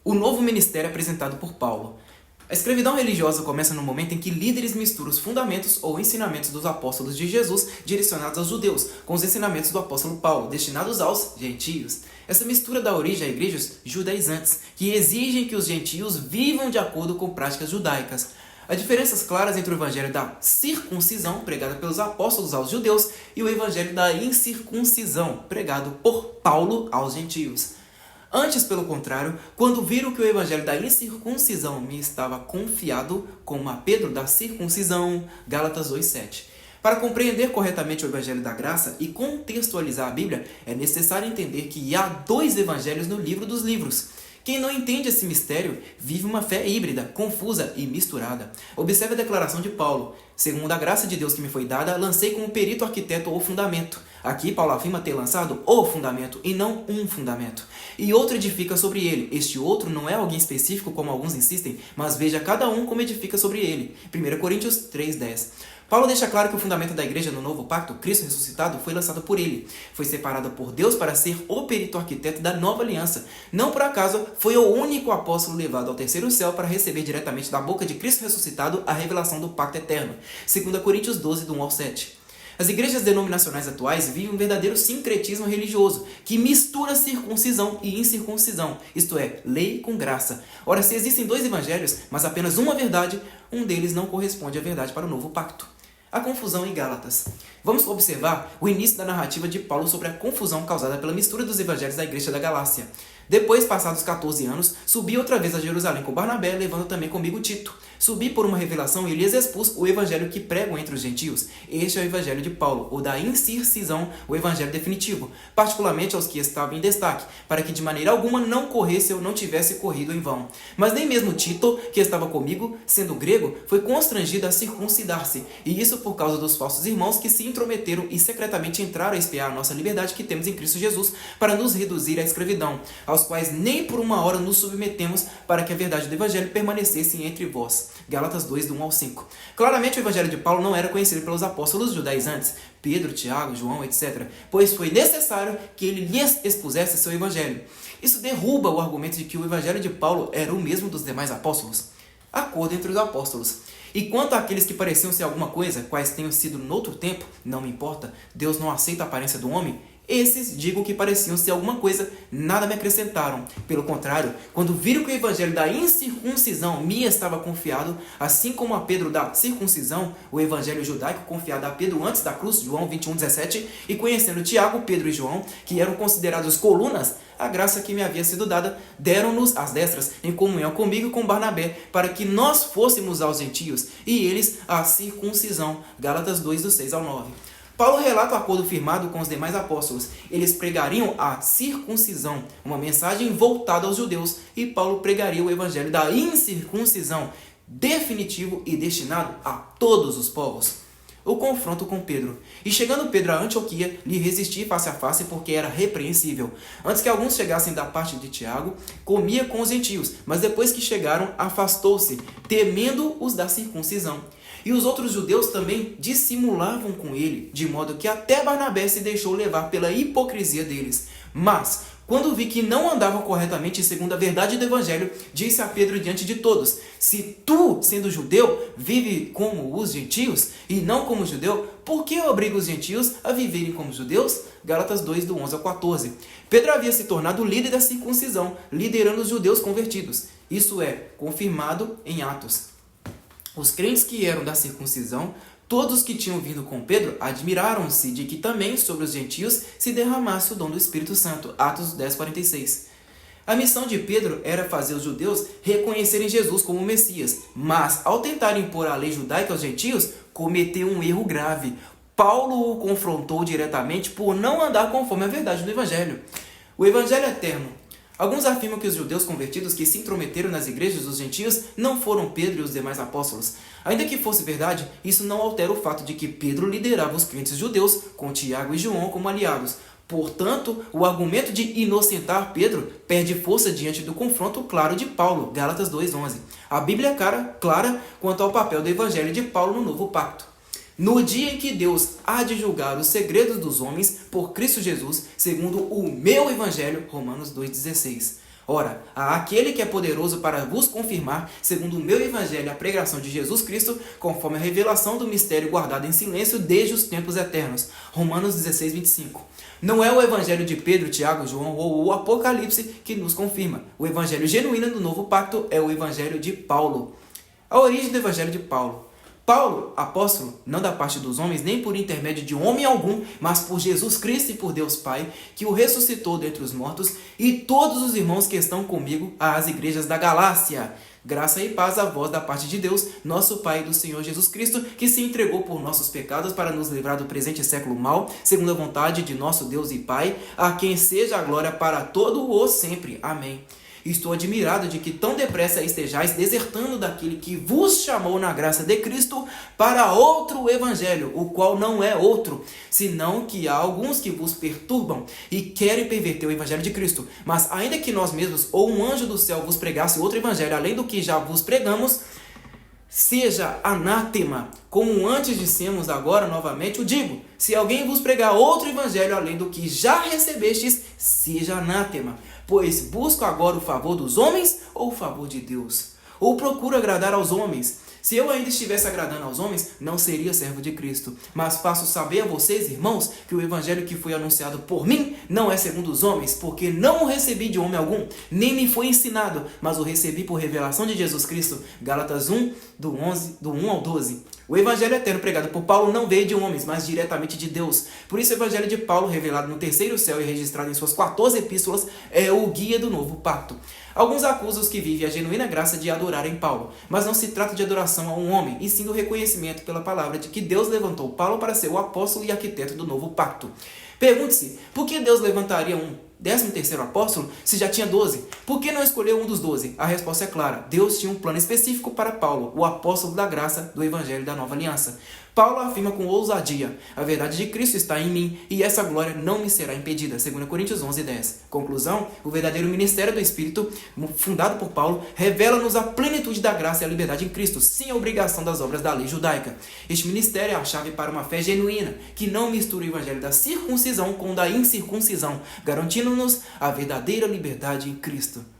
O novo ministério apresentado por Paulo. A escravidão religiosa começa no momento em que líderes misturam os fundamentos ou ensinamentos dos apóstolos de Jesus direcionados aos judeus com os ensinamentos do apóstolo Paulo destinados aos gentios. Essa mistura dá origem a igrejas judaizantes que exigem que os gentios vivam de acordo com práticas judaicas. Há diferenças claras entre o evangelho da circuncisão, pregado pelos apóstolos aos judeus, e o evangelho da incircuncisão, pregado por Paulo aos gentios. Antes, pelo contrário, quando viram que o evangelho da incircuncisão me estava confiado, como a Pedro da circuncisão, Gálatas 2,7. Para compreender corretamente o evangelho da graça e contextualizar a Bíblia, é necessário entender que há dois evangelhos no livro dos livros. Quem não entende esse mistério vive uma fé híbrida, confusa e misturada. Observe a declaração de Paulo. Segundo a graça de Deus que me foi dada, lancei como perito arquiteto o fundamento. Aqui Paulo afirma ter lançado o fundamento e não um fundamento. E outro edifica sobre ele. Este outro não é alguém específico como alguns insistem, mas veja cada um como edifica sobre ele. 1 Coríntios 3,10. Paulo deixa claro que o fundamento da igreja no novo pacto, Cristo ressuscitado, foi lançado por ele. Foi separado por Deus para ser o perito arquiteto da nova aliança. Não por acaso, foi o único apóstolo levado ao terceiro céu para receber diretamente da boca de Cristo ressuscitado a revelação do pacto eterno. 2 Coríntios 12, do 1 ao 7. As igrejas denominacionais atuais vivem um verdadeiro sincretismo religioso, que mistura circuncisão e incircuncisão, isto é, lei com graça. Ora, se existem dois evangelhos, mas apenas uma verdade, um deles não corresponde à verdade para o novo pacto. A confusão em Gálatas. Vamos observar o início da narrativa de Paulo sobre a confusão causada pela mistura dos evangelhos da igreja da Galácia. Depois, passados 14 anos, subi outra vez a Jerusalém com Barnabé, levando também comigo Tito. Subi por uma revelação e lhes expus o evangelho que prego entre os gentios. Este é o evangelho de Paulo, o da incircisão, o evangelho definitivo, particularmente aos que estavam em destaque, para que de maneira alguma não corresse ou não tivesse corrido em vão. Mas nem mesmo Tito, que estava comigo, sendo grego, foi constrangido a circuncidar-se, e isso por causa dos falsos irmãos que se intrometeram e secretamente entraram a espiar a nossa liberdade que temos em Cristo Jesus, para nos reduzir à escravidão, aos quais nem por uma hora nos submetemos, para que a verdade do evangelho permanecesse entre vós. Gálatas 2, do 1 ao 5. Claramente o evangelho de Paulo não era conhecido pelos apóstolos judaizantes, Pedro, Tiago, João, etc., pois foi necessário que ele lhes expusesse seu evangelho. Isso derruba o argumento de que o evangelho de Paulo era o mesmo dos demais apóstolos. Acordo entre os apóstolos. E quanto àqueles que pareciam ser alguma coisa, quais tenham sido noutro tempo, não me importa, Deus não aceita a aparência do homem, esses, digo que pareciam ser alguma coisa, nada me acrescentaram. Pelo contrário, quando viram que o evangelho da incircuncisão me estava confiado, assim como a Pedro da circuncisão, o evangelho judaico confiado a Pedro antes da cruz, João 21:17, e conhecendo Tiago, Pedro e João, que eram considerados colunas, a graça que me havia sido dada, deram-nos as destras em comunhão comigo e com Barnabé, para que nós fôssemos aos gentios, e eles a circuncisão. Gálatas 2, do 6 ao 9. Paulo relata o acordo firmado com os demais apóstolos. Eles pregariam a circuncisão, uma mensagem voltada aos judeus, e Paulo pregaria o evangelho da incircuncisão, definitivo e destinado a todos os povos. O confronto com Pedro. E chegando Pedro a Antioquia, lhe resisti face a face porque era repreensível. Antes que alguns chegassem da parte de Tiago, comia com os gentios, mas depois que chegaram, afastou-se, temendo os da circuncisão. E os outros judeus também dissimulavam com ele, de modo que até Barnabé se deixou levar pela hipocrisia deles. Mas, quando vi que não andavam corretamente segundo a verdade do evangelho, disse a Pedro diante de todos: se tu, sendo judeu, vive como os gentios e não como judeu, por que obriga os gentios a viverem como judeus? Gálatas 2, do 11 ao 14. Pedro havia se tornado o líder da circuncisão, liderando os judeus convertidos. Isso é confirmado em Atos. Os crentes que eram da circuncisão, todos que tinham vindo com Pedro, admiraram-se de que também sobre os gentios se derramasse o dom do Espírito Santo. Atos 10:46. A missão de Pedro era fazer os judeus reconhecerem Jesus como o Messias, mas, ao tentar impor a lei judaica aos gentios, cometeu um erro grave. Paulo o confrontou diretamente por não andar conforme a verdade do Evangelho. O Evangelho eterno. Alguns afirmam que os judeus convertidos que se intrometeram nas igrejas dos gentios não foram Pedro e os demais apóstolos. Ainda que fosse verdade, isso não altera o fato de que Pedro liderava os crentes judeus, com Tiago e João como aliados. Portanto, o argumento de inocentar Pedro perde força diante do confronto claro de Paulo, Gálatas 2:11. A Bíblia é clara quanto ao papel do evangelho de Paulo no novo pacto. No dia em que Deus há de julgar os segredos dos homens por Cristo Jesus, segundo o meu evangelho, Romanos 2:16. Ora, há aquele que é poderoso para vos confirmar, segundo o meu evangelho, a pregação de Jesus Cristo, conforme a revelação do mistério guardado em silêncio desde os tempos eternos. Romanos 16, 25. Não é o evangelho de Pedro, Tiago, João ou o Apocalipse que nos confirma. O evangelho genuíno do novo pacto é o evangelho de Paulo. A origem do evangelho de Paulo. Paulo, apóstolo, não da parte dos homens, nem por intermédio de homem algum, mas por Jesus Cristo e por Deus Pai, que o ressuscitou dentre os mortos, e todos os irmãos que estão comigo às igrejas da Galácia. Graça e paz a vós da parte de Deus, nosso Pai e do Senhor Jesus Cristo, que se entregou por nossos pecados para nos livrar do presente século mau, segundo a vontade de nosso Deus e Pai, a quem seja a glória para todo o sempre. Amém. Estou admirado de que tão depressa estejais desertando daquele que vos chamou na graça de Cristo para outro evangelho, o qual não é outro, senão que há alguns que vos perturbam e querem perverter o evangelho de Cristo. Mas ainda que nós mesmos ou um anjo do céu vos pregasse outro evangelho além do que já vos pregamos, seja anátema, como antes dissemos, agora novamente o digo. Se alguém vos pregar outro evangelho além do que já recebestes, seja anátema. Pois busco agora o favor dos homens ou o favor de Deus? Ou procuro agradar aos homens? Se eu ainda estivesse agradando aos homens, não seria servo de Cristo. Mas faço saber a vocês, irmãos, que o evangelho que foi anunciado por mim não é segundo os homens, porque não o recebi de homem algum, nem me foi ensinado, mas o recebi por revelação de Jesus Cristo. Gálatas 1, do 1 ao 12. O evangelho eterno pregado por Paulo não veio de homens, mas diretamente de Deus. Por isso o evangelho de Paulo, revelado no terceiro céu e registrado em suas 14 epístolas, é o guia do novo pacto. Alguns acusam os que vivem a genuína graça de adorarem Paulo, mas não se trata de adoração a um homem, e sim do reconhecimento pela palavra de que Deus levantou Paulo para ser o apóstolo e arquiteto do novo pacto. Pergunte-se, por que Deus levantaria um 13º apóstolo se já tinha 12? Por que não escolheu um dos 12? A resposta é clara. Deus tinha um plano específico para Paulo, o apóstolo da graça do evangelho da nova aliança. Paulo afirma com ousadia: a verdade de Cristo está em mim e essa glória não me será impedida. 2 Coríntios 11, 10. Conclusão: o verdadeiro ministério do Espírito, fundado por Paulo, revela-nos a plenitude da graça e a liberdade em Cristo, sem a obrigação das obras da lei judaica. Este ministério é a chave para uma fé genuína, que não mistura o evangelho da circuncisão com o da incircuncisão, garantindo-nos a verdadeira liberdade em Cristo.